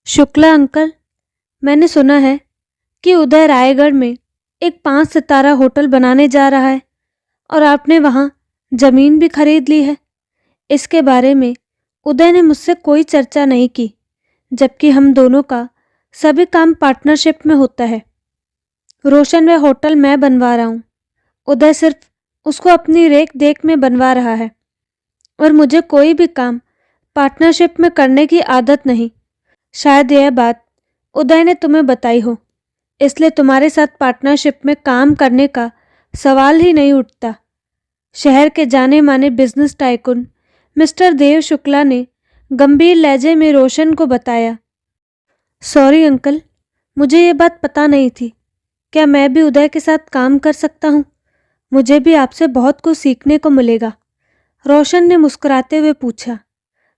Shukla uncle, मैंने सुना है कि उदय रायगढ़ में एक 5 सितारा होटल बनाने जा रहा है और आपने वहाँ जमीन भी खरीद ली है। इसके बारे में उदय ने मुझसे कोई चर्चा नहीं की, जबकि हम दोनों का सभी काम पार्टनरशिप में होता है। रोशन वह होटल मैं बनवा रहा हूँ, उदय सिर्फ उसको अपनी रेख देख में बनवा रहा है और मुझे कोई भी काम पार्टनरशिप में करने की आदत नहीं। शायद यह बात उदय ने तुम्हें बताई हो, इसलिए तुम्हारे साथ पार्टनरशिप में काम करने का सवाल ही नहीं उठता। शहर के जाने माने बिजनेस टाइकून मिस्टर देव शुक्ला ने गंभीर लहजे में रोशन को बताया। सॉरी अंकल, मुझे ये बात पता नहीं थी। क्या मैं भी उदय के साथ काम कर सकता हूँ? मुझे भी आपसे बहुत कुछ सीखने को मिलेगा। रोशन ने मुस्कुराते हुए पूछा।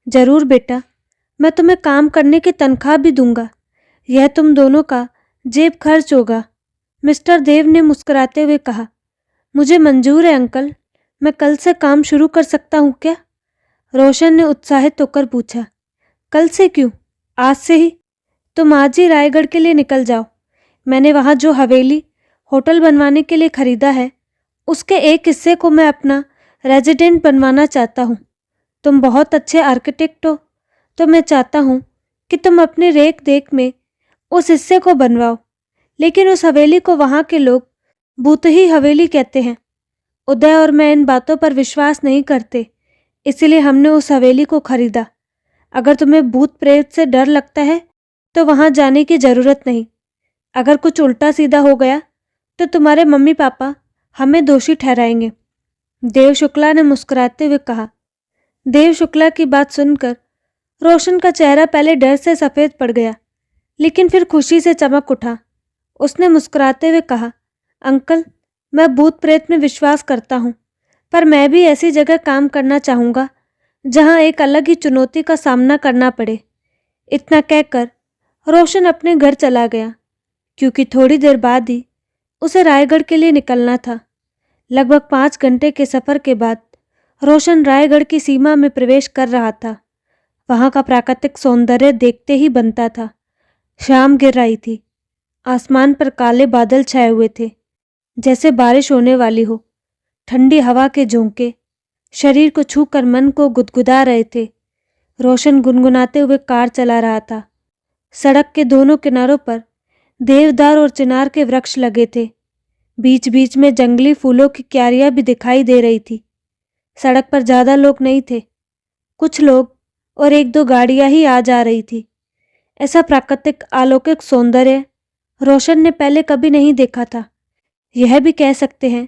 जरूर बेटा, मैं तुम्हें काम करने की तनख्वाह भी दूंगा। यह तुम दोनों का जेब खर्च होगा, मिस्टर देव ने मुस्कुराते हुए कहा। मुझे मंजूर है अंकल, मैं कल से काम शुरू कर सकता हूँ क्या? रोशन ने उत्साहित होकर पूछा। कल से क्यों, आज से ही। तुम आज ही रायगढ़ के लिए निकल जाओ। मैंने वहाँ जो हवेली होटल बनवाने के लिए खरीदा है, उसके एक हिस्से को मैं अपना रेजिडेंट बनवाना चाहता हूँ। तुम बहुत अच्छे आर्किटेक्ट हो, तो मैं चाहता हूँ कि तुम अपनी रेख देख में उस हिस्से को बनवाओ, लेकिन उस हवेली को वहाँ के लोग भूत ही हवेली कहते हैं। उदय और मैं इन बातों पर विश्वास नहीं करते, इसलिए हमने उस हवेली को खरीदा। अगर तुम्हें भूत प्रेत से डर लगता है तो वहाँ जाने की ज़रूरत नहीं। अगर कुछ उल्टा सीधा हो गया तो तुम्हारे मम्मी पापा हमें दोषी ठहराएंगे। देव शुक्ला ने मुस्कुराते हुए कहा। देव शुक्ला की बात सुनकर रोशन का चेहरा पहले डर से सफ़ेद पड़ गया, लेकिन फिर खुशी से चमक उठा। उसने मुस्कुराते हुए कहा, अंकल, मैं भूत प्रेत में विश्वास करता हूँ, पर मैं भी ऐसी जगह काम करना चाहूँगा जहाँ एक अलग ही चुनौती का सामना करना पड़े। इतना कहकर रोशन अपने घर चला गया, क्योंकि थोड़ी देर बाद ही उसे रायगढ़ के लिए निकलना था। लगभग 5 घंटे के सफ़र के बाद रोशन रायगढ़ की सीमा में प्रवेश कर रहा था। वहाँ का प्राकृतिक सौंदर्य देखते ही बनता था। शाम गिर रही थी। आसमान पर काले बादल छाए हुए थे, जैसे बारिश होने वाली हो। ठंडी हवा के झोंके शरीर को छूकर मन को गुदगुदा रहे थे। रोशन गुनगुनाते हुए कार चला रहा था। सड़क के दोनों किनारों पर देवदार और चिनार के वृक्ष लगे थे। बीच बीच में जंगली फूलों की क्यारियां भी दिखाई दे रही थी। सड़क पर ज़्यादा लोग नहीं थे, कुछ लोग और 1-2 गाड़ियां ही आ जा रही थी। ऐसा प्राकृतिक अलौकिक सौंदर्य रोशन ने पहले कभी नहीं देखा था। यह भी कह सकते हैं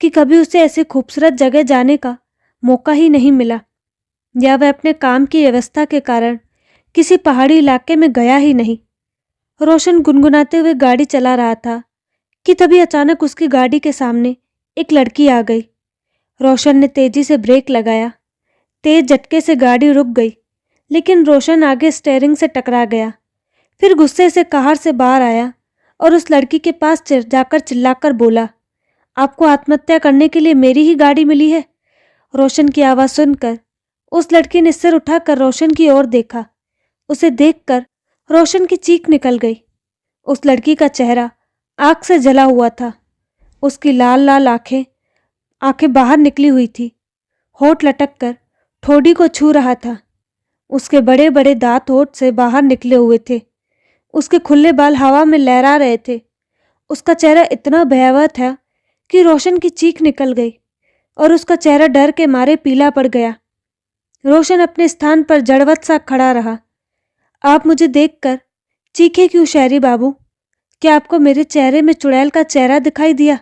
कि कभी उसे ऐसी खूबसूरत जगह जाने का मौका ही नहीं मिला, या वह अपने काम की व्यवस्था के कारण किसी पहाड़ी इलाके में गया ही नहीं। रोशन गुनगुनाते हुए गाड़ी चला रहा था कि तभी अचानक उसकी गाड़ी के सामने एक लड़की आ गई। रोशन ने तेजी से ब्रेक लगाया। तेज झटके से गाड़ी रुक गई, लेकिन रोशन आगे स्टीयरिंग से टकरा गया। फिर गुस्से से कार से बाहर आया और उस लड़की के पास जाकर चिल्लाकर बोला, आपको आत्महत्या करने के लिए मेरी ही गाड़ी मिली है? रोशन की आवाज़ सुनकर उस लड़की ने सिर उठाकर रोशन की ओर देखा। उसे देखकर रोशन की चीख निकल गई। उस लड़की का चेहरा आग से जला हुआ था। उसकी लाल लाल आंखें बाहर निकली हुई थी। होठ लटककर ठोड़ी को छू रहा था। उसके बड़े बड़े दांत होठ से बाहर निकले हुए थे। उसके खुले बाल हवा में लहरा रहे थे। उसका चेहरा इतना भयावह था कि रोशन की चीख निकल गई और उसका चेहरा डर के मारे पीला पड़ गया। रोशन अपने स्थान पर जड़वत सा खड़ा रहा। आप मुझे देखकर चीखे क्यों शहरी बाबू? क्या आपको मेरे चेहरे में चुड़ैल का चेहरा दिखाई दिया?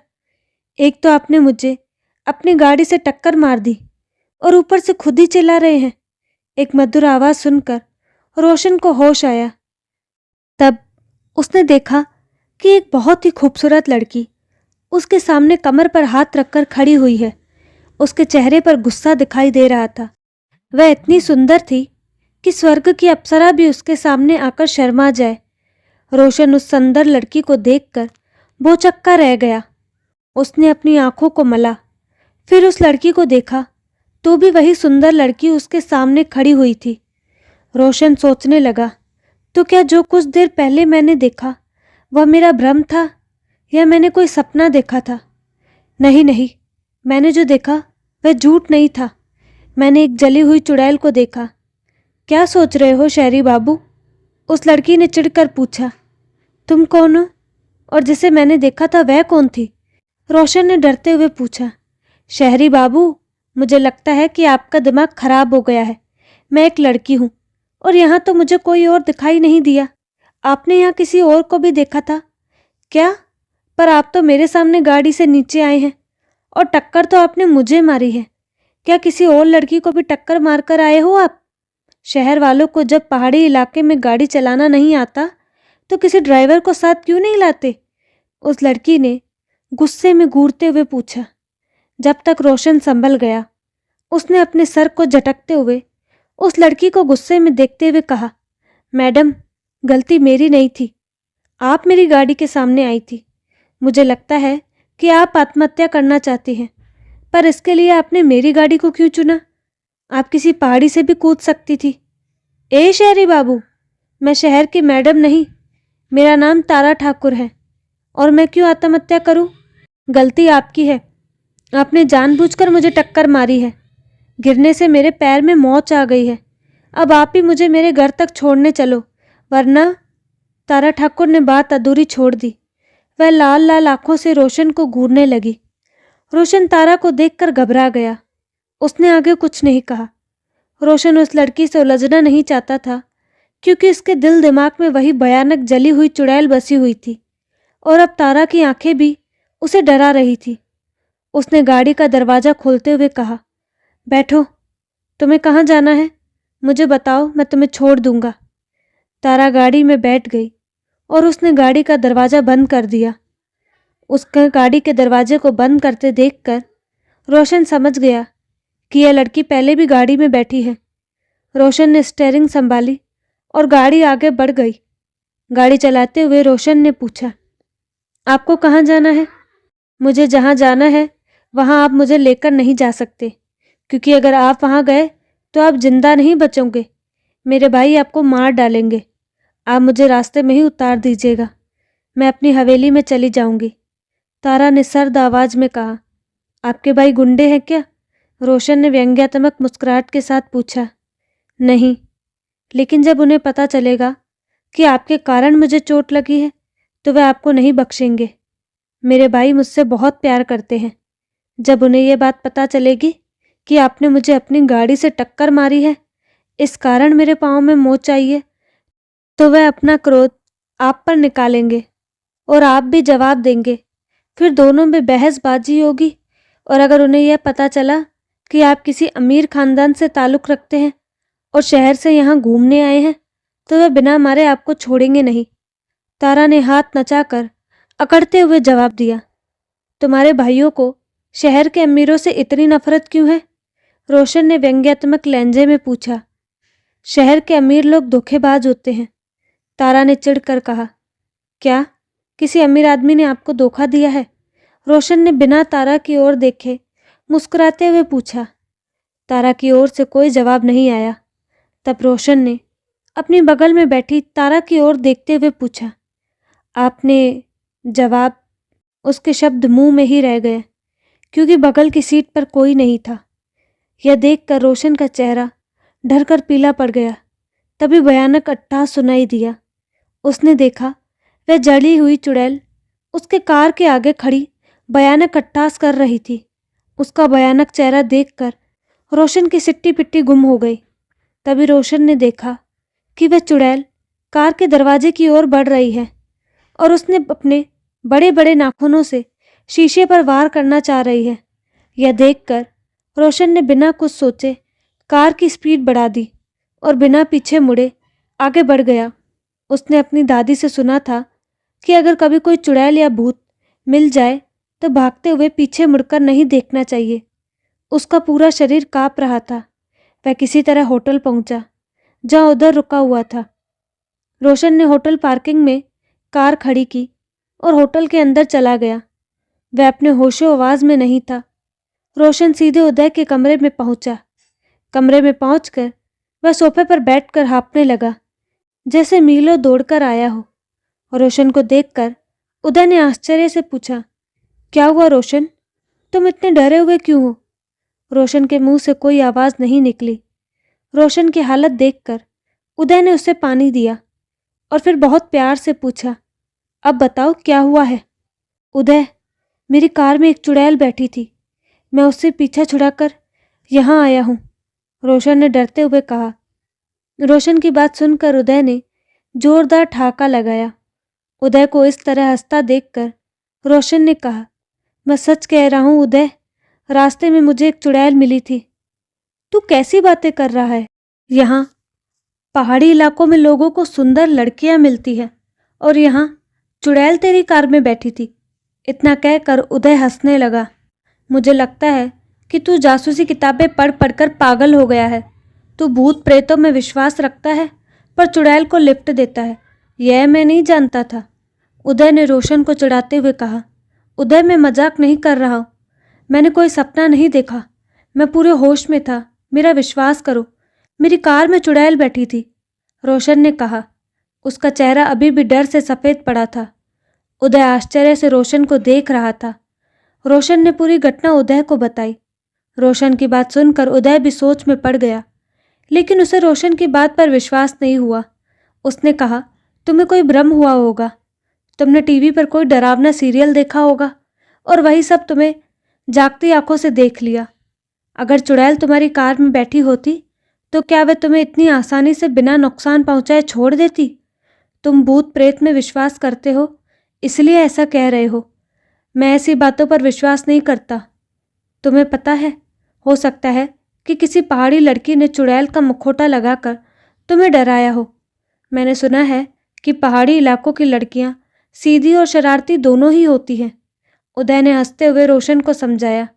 एक तो आपने मुझे अपनी गाड़ी से टक्कर मार दी और ऊपर से खुद ही चिल्ला रहे हैं। एक मधुर आवाज़ सुनकर रोशन को होश आया। तब उसने देखा कि एक बहुत ही खूबसूरत लड़की उसके सामने कमर पर हाथ रखकर खड़ी हुई है। उसके चेहरे पर गुस्सा दिखाई दे रहा था। वह इतनी सुंदर थी कि स्वर्ग की अप्सरा भी उसके सामने आकर शर्मा जाए। रोशन उस सुंदर लड़की को देखकर भौचक्का रह गया। उसने अपनी आंखों को मला, फिर उस लड़की को देखा तो भी वही सुंदर लड़की उसके सामने खड़ी हुई थी। रोशन सोचने लगा, तो क्या जो कुछ देर पहले मैंने देखा वह मेरा भ्रम था या मैंने कोई सपना देखा था? नहीं नहीं, मैंने जो देखा वह झूठ नहीं था। मैंने एक जली हुई चुड़ैल को देखा। क्या सोच रहे हो शहरी बाबू? उस लड़की ने चिढ़कर पूछा। तुम कौन हो और जिसे मैंने देखा था वह कौन थी? रोशन ने डरते हुए पूछा। शहरी बाबू, मुझे लगता है कि आपका दिमाग खराब हो गया है। मैं एक लड़की हूँ और यहाँ तो मुझे कोई और दिखाई नहीं दिया। आपने यहाँ किसी और को भी देखा था क्या? पर आप तो मेरे सामने गाड़ी से नीचे आए हैं और टक्कर तो आपने मुझे मारी है। क्या किसी और लड़की को भी टक्कर मारकर आए हो आप? शहर वालों को जब पहाड़ी इलाके में गाड़ी चलाना नहीं आता तो किसी ड्राइवर को साथ क्यों नहीं लाते? उस लड़की ने गुस्से में घूरते हुए पूछा। जब तक रोशन संभल गया, उसने अपने सर को झटकते हुए उस लड़की को गुस्से में देखते हुए कहा, मैडम, गलती मेरी नहीं थी। आप मेरी गाड़ी के सामने आई थी। मुझे लगता है कि आप आत्महत्या करना चाहती हैं, पर इसके लिए आपने मेरी गाड़ी को क्यों चुना? आप किसी पहाड़ी से भी कूद सकती थी। ए शहरी बाबू, मैं शहर की मैडम नहीं, मेरा नाम तारा ठाकुर है और मैं क्यों आत्महत्या करूं? गलती आपकी है। आपने जानबूझकर मुझे टक्कर मारी है। गिरने से मेरे पैर में मोच आ गई है। अब आप ही मुझे मेरे घर तक छोड़ने चलो, वरना। तारा ठाकुर ने बात अधूरी छोड़ दी। वह लाल लाल आंखों से रोशन को घूरने लगी। रोशन तारा को देखकर घबरा गया। उसने आगे कुछ नहीं कहा। रोशन उस लड़की से उलझना नहीं चाहता था, क्योंकि उसके दिल दिमाग में वही भयानक जली हुई चुड़ैल बसी हुई थी और अब तारा की आंखें भी उसे डरा रही थी। उसने गाड़ी का दरवाज़ा खोलते हुए कहा, बैठो। तुम्हें कहाँ जाना है? मुझे बताओ, मैं तुम्हें छोड़ दूंगा। तारा गाड़ी में बैठ गई और उसने गाड़ी का दरवाज़ा बंद कर दिया। उसके गाड़ी के दरवाजे को बंद करते देखकर रोशन समझ गया कि यह लड़की पहले भी गाड़ी में बैठी है। रोशन ने स्टीयरिंग संभाली और गाड़ी आगे बढ़ गई। गाड़ी चलाते हुए रोशन ने पूछा, आपको कहाँ जाना है? मुझे जहाँ जाना है वहाँ आप मुझे लेकर नहीं जा सकते, क्योंकि अगर आप वहाँ गए तो आप जिंदा नहीं बचोगे। मेरे भाई आपको मार डालेंगे। आप मुझे रास्ते में ही उतार दीजिएगा। मैं अपनी हवेली में चली जाऊंगी। तारा ने सर्द आवाज में कहा। आपके भाई गुंडे हैं क्या? रोशन ने व्यंग्यात्मक मुस्कुराहट के साथ पूछा। नहीं, लेकिन जब उन्हें पता चलेगा कि आपके कारण मुझे चोट लगी है तो वे आपको नहीं बख्शेंगे। मेरे भाई मुझसे बहुत प्यार करते हैं। जब उन्हें यह बात पता चलेगी कि आपने मुझे अपनी गाड़ी से टक्कर मारी है, इस कारण मेरे पाँव में मोच आई है, तो वह अपना क्रोध आप पर निकालेंगे और आप भी जवाब देंगे। फिर दोनों में बहसबाजी होगी और अगर उन्हें यह पता चला कि आप किसी अमीर खानदान से ताल्लुक़ रखते हैं और शहर से यहाँ घूमने आए हैं, तो वह बिना मारे आपको छोड़ेंगे नहीं। तारा ने हाथ नचाकर अकड़ते हुए जवाब दिया। तुम्हारे भाइयों को शहर के अमीरों से इतनी नफरत क्यों है? रोशन ने व्यंग्यात्मक लहजे में पूछा। शहर के अमीर लोग धोखेबाज होते हैं, तारा ने चिढ़कर कहा। क्या किसी अमीर आदमी ने आपको धोखा दिया है? रोशन ने बिना तारा की ओर देखे मुस्कुराते हुए पूछा। तारा की ओर से कोई जवाब नहीं आया। तब रोशन ने अपनी बगल में बैठी तारा की ओर देखते हुए पूछा, आपने जवाब? उसके शब्द मुंह में ही रह गए, क्योंकि बगल की सीट पर कोई नहीं था। यह देखकर रोशन का चेहरा ढरकर पीला पड़ गया। तभी भयानक अट्टहास सुनाई दिया। उसने देखा वह जली हुई चुड़ैल उसके कार के आगे खड़ी भयानक अट्टहास कर रही थी। उसका भयानक चेहरा देखकर रोशन की सिट्टी पिट्टी गुम हो गई। तभी रोशन ने देखा कि वह चुड़ैल कार के दरवाजे की ओर बढ़ रही है और उसने अपने बड़े बड़े नाखूनों से शीशे पर वार करना चाह रही है। यह देखकर रोशन ने बिना कुछ सोचे कार की स्पीड बढ़ा दी और बिना पीछे मुड़े आगे बढ़ गया। उसने अपनी दादी से सुना था कि अगर कभी कोई चुड़ैल या भूत मिल जाए तो भागते हुए पीछे मुड़कर नहीं देखना चाहिए। उसका पूरा शरीर काँप रहा था। वह किसी तरह होटल पहुंचा, जहां उधर रुका हुआ था। रोशन ने होटल पार्किंग में कार खड़ी की और होटल के अंदर चला गया। वह अपने होशो आवाज में नहीं था। रोशन सीधे उदय के कमरे में पहुंचा। कमरे में पहुंचकर वह सोफे पर बैठकर हाँफने लगा। जैसे मीलों दौड़कर आया हो। रोशन को देखकर उदय ने आश्चर्य से पूछा, क्या हुआ रोशन, तुम इतने डरे हुए क्यों हो? रोशन के मुंह से कोई आवाज नहीं निकली। रोशन की हालत देखकर उदय ने उसे पानी दिया और फिर बहुत प्यार से पूछा, अब बताओ क्या हुआ है? उदय, मेरी कार में एक चुड़ैल बैठी थी, मैं उससे पीछा छुड़ाकर यहाँ आया हूँ, रोशन ने डरते हुए कहा। रोशन की बात सुनकर उदय ने जोरदार ठहाका लगाया। उदय को इस तरह हंसता देखकर रोशन ने कहा, मैं सच कह रहा हूँ उदय, रास्ते में मुझे एक चुड़ैल मिली थी। तू कैसी बातें कर रहा है? यहाँ पहाड़ी इलाकों में लोगों को सुंदर लड़कियां मिलती है और यहाँ चुड़ैल तेरी कार में बैठी थी। इतना कहकर उदय हंसने लगा। मुझे लगता है कि तू जासूसी किताबें पढ़ पढ़कर पागल हो गया है। तू भूत प्रेतों में विश्वास रखता है पर चुड़ैल को लिफ्ट देता है, यह मैं नहीं जानता था, उदय ने रोशन को चिढ़ाते हुए कहा। उदय, मैं मजाक नहीं कर रहा हूँ, मैंने कोई सपना नहीं देखा, मैं पूरे होश में था, मेरा विश्वास करो, मेरी कार में चुड़ैल बैठी थी, रोशन ने कहा। उसका चेहरा अभी भी डर से सफ़ेद पड़ा था। उदय आश्चर्य से रोशन को देख रहा था। रोशन ने पूरी घटना उदय को बताई। रोशन की बात सुनकर उदय भी सोच में पड़ गया, लेकिन उसे रोशन की बात पर विश्वास नहीं हुआ। उसने कहा, तुम्हें कोई भ्रम हुआ होगा, तुमने टीवी पर कोई डरावना सीरियल देखा होगा और वही सब तुम्हें जागती आंखों से देख लिया। अगर चुड़ैल तुम्हारी कार में बैठी होती तो क्या वह तुम्हें इतनी आसानी से बिना नुकसान पहुंचाए छोड़ देती? तुम भूत प्रेत में विश्वास करते हो, इसलिए ऐसा कह रहे हो। मैं ऐसी बातों पर विश्वास नहीं करता। तुम्हें पता है, हो सकता है कि किसी पहाड़ी लड़की ने चुड़ैल का मुखौटा लगाकर तुम्हें डराया हो। मैंने सुना है कि पहाड़ी इलाकों की लड़कियां सीधी और शरारती दोनों ही होती हैं, उदय ने हंसते हुए रोशन को समझाया।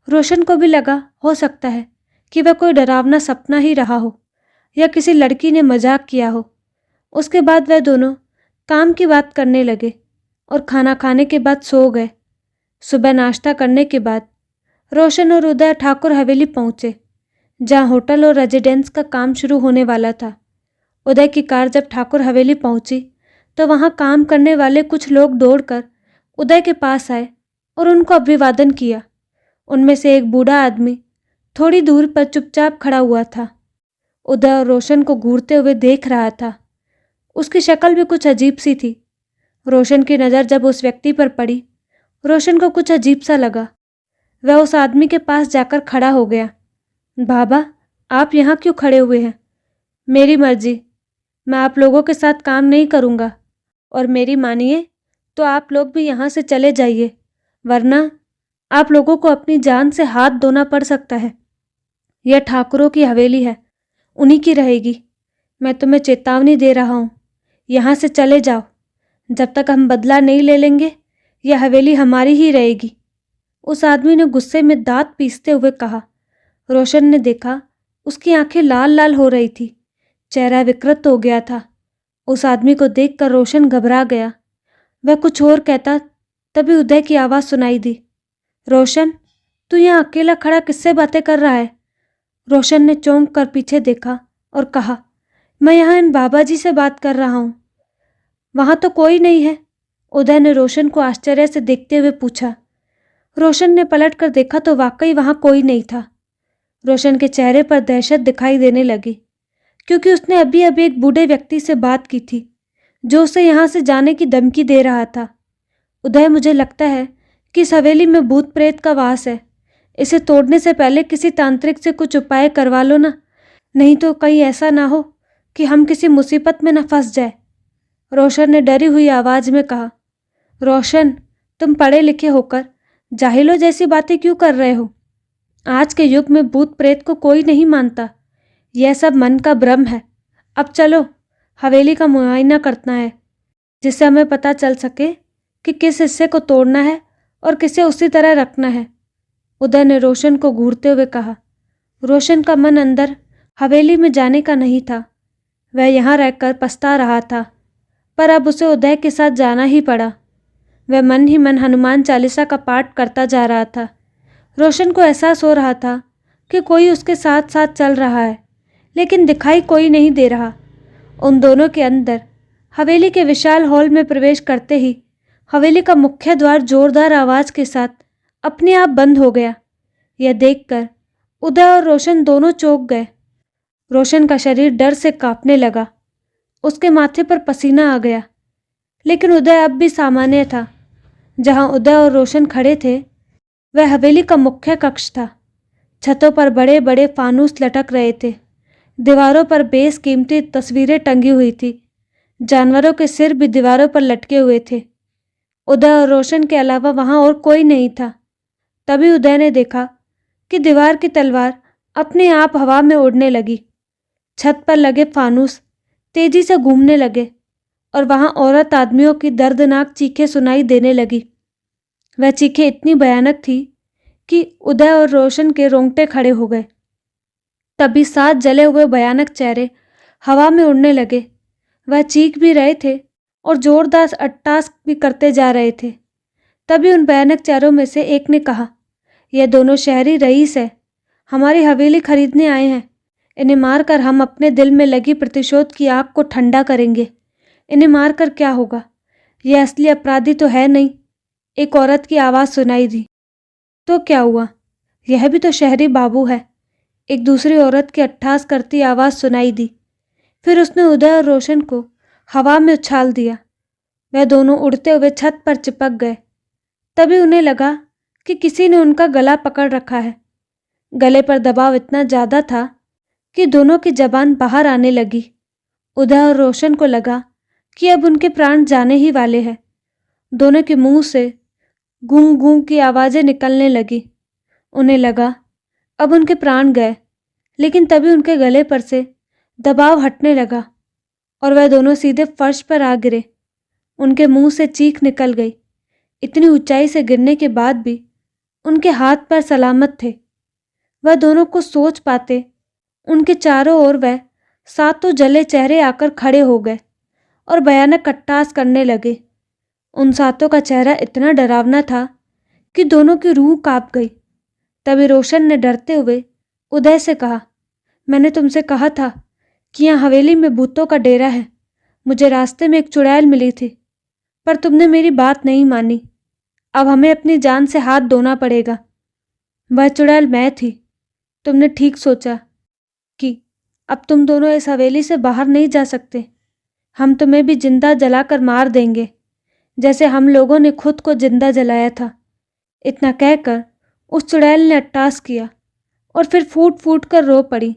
रोशन को भी लगा हो सकता है कि वह कोई डरावना सपना ही रहा हो या किसी लड़की ने मजाक किया हो। उसके बाद वह दोनों काम की बात करने लगे और खाना खाने के बाद सो गए। सुबह नाश्ता करने के बाद रोशन और उदय ठाकुर हवेली पहुंचे, जहां होटल और रेजिडेंस का काम शुरू होने वाला था। उदय की कार जब ठाकुर हवेली पहुंची तो वहां काम करने वाले कुछ लोग दौड़कर उदय के पास आए और उनको अभिवादन किया। उनमें से एक बूढ़ा आदमी थोड़ी दूर पर चुपचाप खड़ा हुआ था। उदय और रोशन को घूरते हुए देख रहा था। उसकी शक्ल भी कुछ अजीब सी थी। रोशन की नज़र जब उस व्यक्ति पर पड़ी, रोशन को कुछ अजीब सा लगा। वह उस आदमी के पास जाकर खड़ा हो गया। बाबा, आप यहाँ क्यों खड़े हुए हैं? मेरी मर्जी, मैं आप लोगों के साथ काम नहीं करूँगा और मेरी मानिए तो आप लोग भी यहाँ से चले जाइए, वरना आप लोगों को अपनी जान से हाथ धोना पड़ सकता है। यह ठाकुरों की हवेली है, उन्हीं की रहेगी। मैं तुम्हें चेतावनी दे रहा हूँ, यहाँ से चले जाओ। जब तक हम बदला नहीं ले लेंगे यह हवेली हमारी ही रहेगी, उस आदमी ने गुस्से में दांत पीसते हुए कहा। रोशन ने देखा उसकी आंखें लाल लाल हो रही थी, चेहरा विकृत हो गया था। उस आदमी को देखकर रोशन घबरा गया। वह कुछ और कहता, तभी उदय की आवाज़ सुनाई दी। रोशन, तू यहाँ अकेला खड़ा किससे बातें कर रहा है? रोशन ने चौंक कर पीछे देखा और कहा, मैं यहाँ इन बाबा जी से बात कर रहा हूँ। वहाँ तो कोई नहीं है, उदय ने रोशन को आश्चर्य से देखते हुए पूछा। रोशन ने पलट कर देखा तो वाकई वहाँ कोई नहीं था। रोशन के चेहरे पर दहशत दिखाई देने लगी, क्योंकि उसने अभी अभी एक बूढ़े व्यक्ति से बात की थी जो उसे यहाँ से जाने की धमकी दे रहा था। उदय, मुझे लगता है कि इस हवेली में भूत प्रेत का वास है। इसे तोड़ने से पहले किसी तांत्रिक से कुछ उपाय करवा लो ना, नहीं तो कहीं ऐसा ना हो कि हम किसी मुसीबत में न फंस जाए, रोशन ने डरी हुई आवाज़ में कहा। रोशन, तुम पढ़े लिखे होकर जाहिलों जैसी बातें क्यों कर रहे हो? आज के युग में भूत प्रेत को कोई नहीं मानता, यह सब मन का भ्रम है। अब चलो, हवेली का मुआयना करना है, जिससे हमें पता चल सके कि किस हिस्से को तोड़ना है और किसे उसी तरह रखना है, उदय ने रोशन को घूरते हुए कहा। रोशन का मन अंदर हवेली में जाने का नहीं था। वह यहाँ रहकर पछता रहा था, पर अब उसे उदय के साथ जाना ही पड़ा। वह मन ही मन हनुमान चालीसा का पाठ करता जा रहा था। रोशन को एहसास हो रहा था कि कोई उसके साथ साथ चल रहा है, लेकिन दिखाई कोई नहीं दे रहा। उन दोनों के अंदर हवेली के विशाल हॉल में प्रवेश करते ही हवेली का मुख्य द्वार जोरदार आवाज के साथ अपने आप बंद हो गया। यह देखकर उदय और रोशन दोनों चौंक गए। रोशन का शरीर डर से कांपने लगा। उसके माथे पर पसीना आ गया, लेकिन उदय अब भी सामान्य था। जहां उदय और रोशन खड़े थे वह हवेली का मुख्य कक्ष था। छतों पर बड़े बड़े फानूस लटक रहे थे। दीवारों पर बेशकीमती तस्वीरें टंगी हुई थी। जानवरों के सिर भी दीवारों पर लटके हुए थे। उदय और रोशन के अलावा वहां और कोई नहीं था। तभी उदय ने देखा कि दीवार की तलवार अपने आप हवा में उड़ने लगी। छत पर लगे फानूस तेजी से घूमने लगे और वहां औरत आदमियों की दर्दनाक चीखें सुनाई देने लगी। वह चीखें इतनी भयानक थी कि उदय और रोशन के रोंगटे खड़े हो गए। तभी 7 जले हुए भयानक चेहरे हवा में उड़ने लगे। वह चीख भी रहे थे और जोरदार अट्टहास भी करते जा रहे थे। तभी उन भयानक चेहरों में से एक ने कहा, यह दोनों शहरी रईस है, हमारी हवेली खरीदने आए हैं। इन्हें मारकर हम अपने दिल में लगी प्रतिशोध की आग को ठंडा करेंगे। इन्हें मारकर क्या होगा, यह असली अपराधी तो है नहीं। एक औरत की आवाज़ सुनाई दी। तो क्या हुआ, यह भी तो शहरी बाबू है। एक दूसरी औरत की अट्टहास करती आवाज़ सुनाई दी। फिर उसने उदय और रोशन को हवा में उछाल दिया। वह दोनों उड़ते हुए छत पर चिपक गए। तभी उन्हें लगा कि किसी ने उनका गला पकड़ रखा है। गले पर दबाव इतना ज़्यादा था कि दोनों की जबान बाहर आने लगी। उदय और रोशन को लगा कि अब उनके प्राण जाने ही वाले हैं। दोनों के मुंह से गूंग गूंग की आवाज़ें निकलने लगी। उन्हें लगा अब उनके प्राण गए, लेकिन तभी उनके गले पर से दबाव हटने लगा और वह दोनों सीधे फर्श पर आ गिरे। उनके मुंह से चीख निकल गई। इतनी ऊंचाई से गिरने के बाद भी उनके हाथ पैर सलामत थे। वह दोनों को सोच पाते उनके चारों ओर वह 7 जले चेहरे आकर खड़े हो गए और भयानक अट्टहास करने लगे। उन 7 का चेहरा इतना डरावना था कि दोनों की रूह कांप गई। तभी रोशन ने डरते हुए उदय से कहा, मैंने तुमसे कहा था कि यहाँ हवेली में भूतों का डेरा है। मुझे रास्ते में एक चुड़ैल मिली थी, पर तुमने मेरी बात नहीं मानी। अब हमें अपनी जान से हाथ धोना पड़ेगा। वह चुड़ैल मैं थी। तुमने ठीक सोचा कि अब तुम दोनों इस हवेली से बाहर नहीं जा सकते। हम तुम्हें भी जिंदा जलाकर मार देंगे, जैसे हम लोगों ने खुद को जिंदा जलाया था। इतना कहकर उस चुड़ैल ने अट्टहास किया और फिर फूट फूट कर रो पड़ी।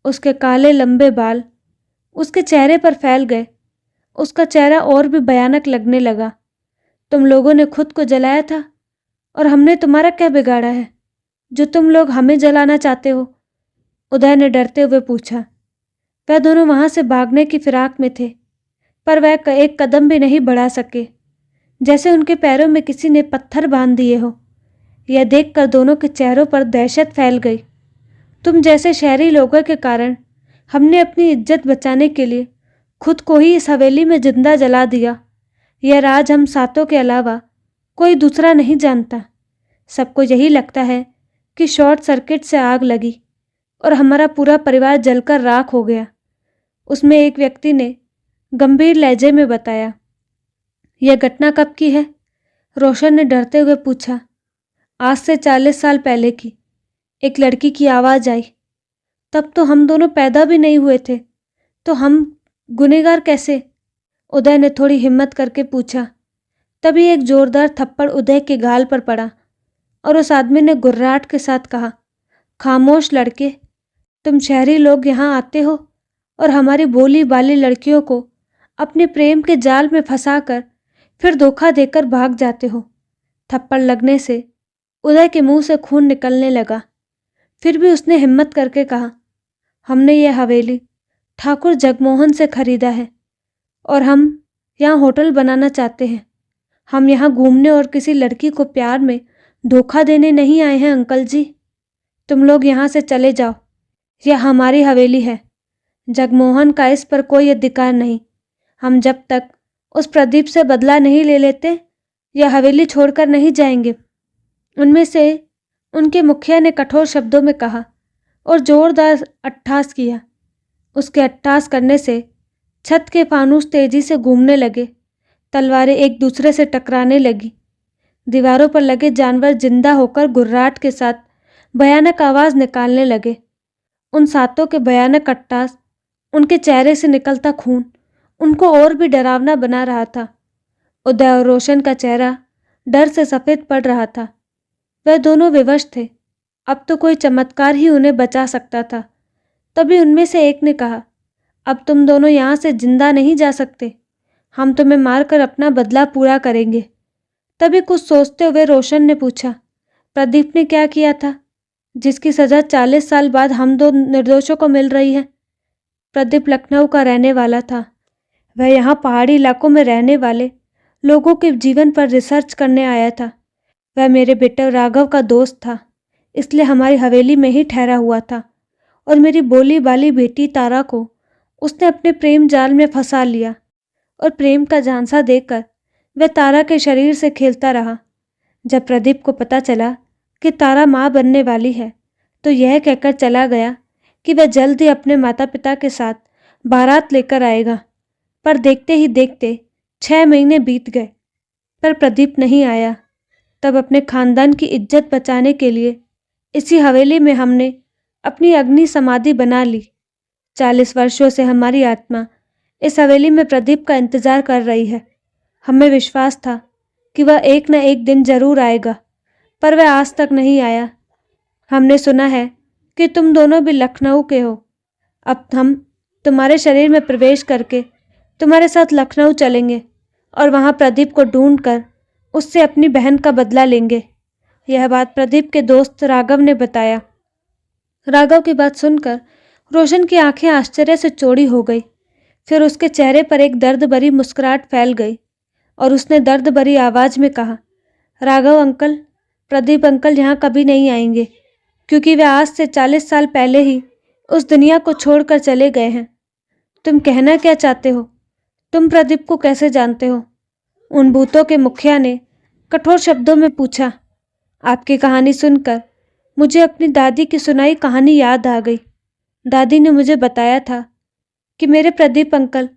उसके काले लंबे बाल उसके चेहरे पर फैल गए। उसका चेहरा और भी भयानक लगने लगा। तुम लोगों ने खुद को जलाया था और हमने तुम्हारा क्या बिगाड़ा है जो तुम लोग हमें जलाना चाहते हो? उदय ने डरते हुए पूछा। वह दोनों वहां से भागने की फिराक में थे, पर वह एक कदम भी नहीं बढ़ा सके, जैसे उनके पैरों में किसी ने पत्थर बांध दिए हो। यह देखकर दोनों के चेहरों पर दहशत फैल गई। तुम जैसे शहरी लोगों के कारण हमने अपनी इज्जत बचाने के लिए खुद को ही इस हवेली में जिंदा जला दिया। यह राज हम 7 के अलावा कोई दूसरा नहीं जानता। सबको यही लगता है कि शॉर्ट सर्किट से आग लगी और हमारा पूरा परिवार जलकर राख हो गया। उसमें एक व्यक्ति ने गंभीर लहजे में बताया। यह घटना कब की है? रोशन ने डरते हुए पूछा। आज से 40 साल पहले की, एक लड़की की आवाज़ आई। तब तो हम दोनों पैदा भी नहीं हुए थे, तो हम गुनहगार कैसे? उदय ने थोड़ी हिम्मत करके पूछा। तभी एक जोरदार थप्पड़ उदय के गाल पर पड़ा और उस आदमी ने गुर्राहट के साथ कहा, खामोश लड़के, तुम शहरी लोग यहाँ आते हो और हमारी भोली भाली लड़कियों को अपने प्रेम के जाल में फंसाकर फिर धोखा देकर भाग जाते हो। थप्पड़ लगने से उदय के मुंह से खून निकलने लगा। फिर भी उसने हिम्मत करके कहा, हमने ये हवेली ठाकुर जगमोहन से खरीदा है और हम यहाँ होटल बनाना चाहते हैं। हम यहाँ घूमने और किसी लड़की को प्यार में धोखा देने नहीं आए हैं अंकल जी। तुम लोग यहाँ से चले जाओ। यह हमारी हवेली है। जगमोहन का इस पर कोई अधिकार नहीं। हम जब तक उस प्रदीप से बदला नहीं ले लेते यह हवेली छोड़कर नहीं जाएंगे। उनमें से उनके मुखिया ने कठोर शब्दों में कहा और जोरदार अट्टहास किया। उसके अट्टहास करने से छत के फानूस तेजी से घूमने लगे, तलवारें एक दूसरे से टकराने लगी, दीवारों पर लगे जानवर जिंदा होकर गुर्राट के साथ भयानक आवाज निकालने लगे। उन सातों के भयानक अट्टास, उनके चेहरे से निकलता खून उनको और भी डरावना बना रहा था। उदय और रोशन का चेहरा डर से सफ़ेद पड़ रहा था। वह दोनों विवश थे। अब तो कोई चमत्कार ही उन्हें बचा सकता था। तभी उनमें से एक ने कहा, अब तुम दोनों यहाँ से जिंदा नहीं जा सकते, हम तुम्हें मारकर अपना बदला पूरा करेंगे। तभी कुछ सोचते हुए रोशन ने पूछा, प्रदीप ने क्या किया था जिसकी सज़ा 40 साल बाद हम दो निर्दोषों को मिल रही है? प्रदीप लखनऊ का रहने वाला था। वह यहाँ पहाड़ी इलाकों में रहने वाले लोगों के जीवन पर रिसर्च करने आया था। वह मेरे बेटे राघव का दोस्त था, इसलिए हमारी हवेली में ही ठहरा हुआ था और मेरी बोली बाली बेटी तारा को उसने अपने प्रेम जाल में फंसा लिया और प्रेम का झांसा देकर वह तारा के शरीर से खेलता रहा। जब प्रदीप को पता चला कि तारा माँ बनने वाली है तो यह कहकर चला गया कि वह जल्द ही अपने माता पिता के साथ बारात लेकर आएगा। पर देखते ही देखते 6 महीने बीत गए पर प्रदीप नहीं आया। तब अपने खानदान की इज्जत बचाने के लिए इसी हवेली में हमने अपनी अग्नि समाधि बना ली। 40 वर्षों से हमारी आत्मा इस हवेली में प्रदीप का इंतजार कर रही है। हमें विश्वास था कि वह एक न एक दिन जरूर आएगा, पर वह आज तक नहीं आया। हमने सुना है कि तुम दोनों भी लखनऊ के हो। अब हम तुम्हारे शरीर में प्रवेश करके तुम्हारे साथ लखनऊ चलेंगे और वहाँ प्रदीप को ढूंढकर उससे अपनी बहन का बदला लेंगे। यह बात प्रदीप के दोस्त राघव ने बताया। राघव की बात सुनकर रोशन की आंखें आश्चर्य से चौड़ी हो गई। फिर उसके चेहरे पर एक दर्द भरी मुस्कुराहट फैल गई और उसने दर्द भरी आवाज में कहा, राघव अंकल, प्रदीप अंकल यहाँ कभी नहीं आएंगे क्योंकि वे आज से 40 साल पहले ही उस दुनिया को छोड़कर चले गए हैं। तुम कहना क्या चाहते हो? तुम प्रदीप को कैसे जानते हो? उन भूतों के मुखिया ने कठोर शब्दों में पूछा। आपकी कहानी सुनकर मुझे अपनी दादी की सुनाई कहानी याद आ गई। दादी ने मुझे बताया था कि मेरे प्रदीप अंकल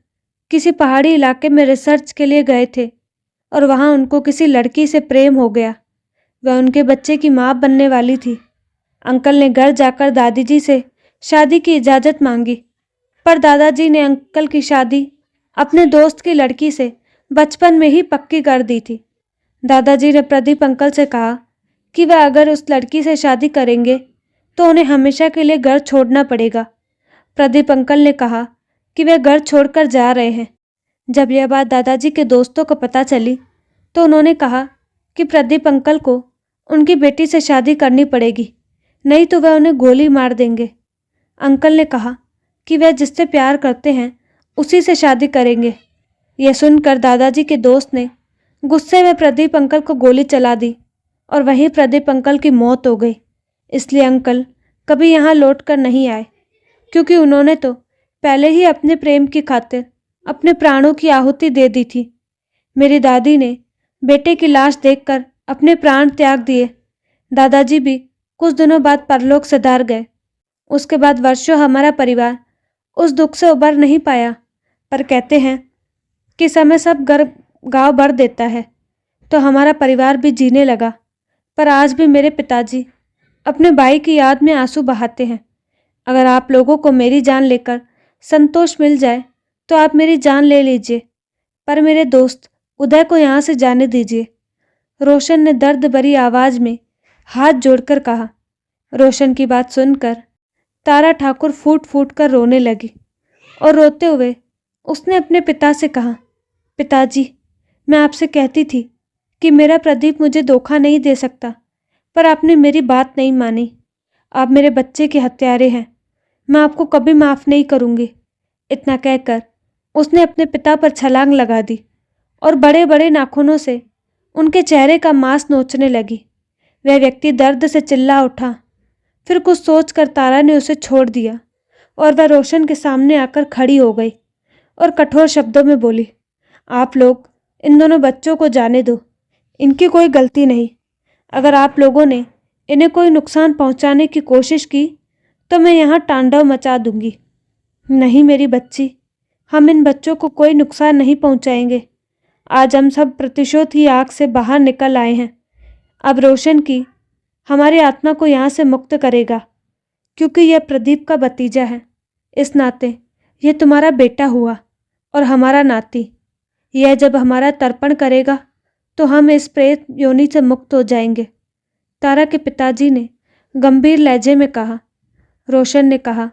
किसी पहाड़ी इलाके में रिसर्च के लिए गए थे और वहाँ उनको किसी लड़की से प्रेम हो गया। वह उनके बच्चे की माँ बनने वाली थी। अंकल ने घर जाकर दादी जी से शादी की इजाज़त मांगी, पर दादाजी ने अंकल की शादी अपने दोस्त की लड़की से बचपन में ही पक्की कर दी थी। दादाजी ने प्रदीप अंकल से कहा कि वह अगर उस लड़की से शादी करेंगे तो उन्हें हमेशा के लिए घर छोड़ना पड़ेगा। प्रदीप अंकल ने कहा कि वे घर छोड़कर जा रहे हैं। जब यह बात दादाजी के दोस्तों को पता चली तो उन्होंने कहा कि प्रदीप अंकल को उनकी बेटी से शादी करनी पड़ेगी, नहीं तो वह उन्हें गोली मार देंगे। अंकल ने कहा कि वह जिससे प्यार करते हैं उसी से शादी करेंगे। यह सुनकर दादाजी के दोस्त ने गुस्से में प्रदीप अंकल को गोली चला दी और वहीं प्रदीप अंकल की मौत हो गई। इसलिए अंकल कभी यहाँ लौटकर नहीं आए क्योंकि उन्होंने तो पहले ही अपने प्रेम की खातिर अपने प्राणों की आहुति दे दी थी। मेरी दादी ने बेटे की लाश देखकर अपने प्राण त्याग दिए। दादाजी भी कुछ दिनों बाद परलोक सिधार गए। उसके बाद वर्षों हमारा परिवार उस दुख से उबर नहीं पाया, पर कहते हैं कि समय सब गाँव भर देता है, तो हमारा परिवार भी जीने लगा। पर आज भी मेरे पिताजी अपने भाई की याद में आंसू बहाते हैं। अगर आप लोगों को मेरी जान लेकर संतोष मिल जाए तो आप मेरी जान ले लीजिए, पर मेरे दोस्त उदय को यहाँ से जाने दीजिए। रोशन ने दर्द भरी आवाज में हाथ जोड़कर कहा। रोशन की बात सुनकर तारा ठाकुर फूट फूट कर रोने लगी और रोते हुए उसने अपने पिता से कहा, पिताजी, मैं आपसे कहती थी कि मेरा प्रदीप मुझे धोखा नहीं दे सकता, पर आपने मेरी बात नहीं मानी। आप मेरे बच्चे के हत्यारे हैं। मैं आपको कभी माफ़ नहीं करूँगी। इतना कहकर उसने अपने पिता पर छलांग लगा दी और बड़े बड़े नाखूनों से उनके चेहरे का मांस नोचने लगी। वह व्यक्ति दर्द से चिल्ला उठा। फिर कुछ सोचकर तारा ने उसे छोड़ दिया और वह रोशन के सामने आकर खड़ी हो गई और कठोर शब्दों में बोली, आप लोग इन दोनों बच्चों को जाने दो। इनकी कोई गलती नहीं। अगर आप लोगों ने इन्हें कोई नुकसान पहुंचाने की कोशिश की तो मैं यहाँ तांडव मचा दूंगी। नहीं मेरी बच्ची, हम इन बच्चों को कोई नुकसान नहीं पहुंचाएंगे। आज हम सब प्रतिशोध की आग से बाहर निकल आए हैं। अब रोशन की हमारी आत्मा को यहाँ से मुक्त करेगा, क्योंकि यह प्रदीप का भतीजा है। इस नाते यह तुम्हारा बेटा हुआ और हमारा नाती। यह जब हमारा तर्पण करेगा तो हम इस प्रेत योनि से मुक्त हो जाएंगे। तारा के पिताजी ने गंभीर लहजे में कहा। रोशन ने कहा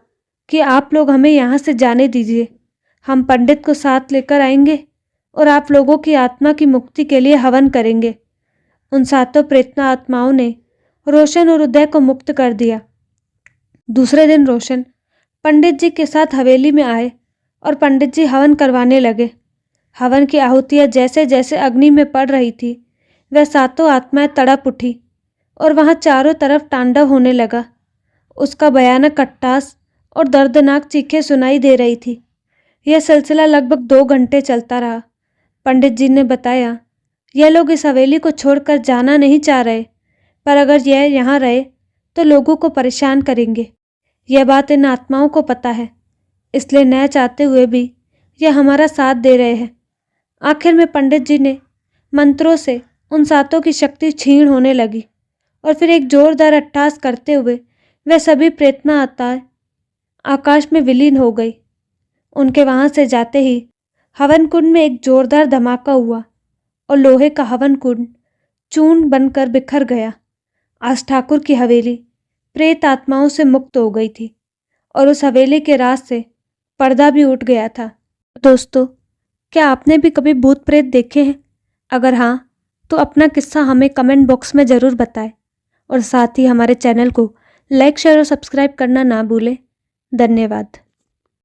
कि आप लोग हमें यहाँ से जाने दीजिए। हम पंडित को साथ लेकर आएंगे और आप लोगों की आत्मा की मुक्ति के लिए हवन करेंगे। उन 7 प्रेतना आत्माओं ने रोशन और उदय को मुक्त कर दिया। दूसरे दिन रोशन पंडित जी के साथ हवेली में आए और पंडित जी हवन करवाने लगे। हवन की आहुतियाँ जैसे जैसे अग्नि में पड़ रही थी, वह 7 आत्माएं तड़प उठी और वहाँ चारों तरफ तांडव होने लगा। उसका भयानक अट्टहास और दर्दनाक चीखें सुनाई दे रही थी। यह सिलसिला लगभग 2 घंटे चलता रहा। पंडित जी ने बताया, यह लोग इस हवेली को छोड़कर जाना नहीं चाह रहे, पर अगर यह यहाँ रहे तो लोगों को परेशान करेंगे। यह बात इन आत्माओं को पता है, इसलिए न चाहते हुए भी यह हमारा साथ दे रहे हैं। आखिर में पंडित जी ने मंत्रों से उन 7 की शक्ति क्षीण होने लगी और फिर एक जोरदार अट्टहास करते हुए वह सभी प्रेतना आत्माएं आकाश में विलीन हो गई। उनके वहां से जाते ही हवन कुंड में एक जोरदार धमाका हुआ और लोहे का हवन कुंड चूर्ण बनकर बिखर गया। आज ठाकुर की हवेली प्रेत आत्माओं से मुक्त हो गई थी और उस हवेली के राज से पर्दा भी उठ गया था। दोस्तों, क्या आपने भी कभी भूत प्रेत देखे हैं? अगर हाँ, तो अपना किस्सा हमें कमेंट बॉक्स में ज़रूर बताएं और साथ ही हमारे चैनल को लाइक, शेयर और सब्सक्राइब करना ना भूलें। धन्यवाद।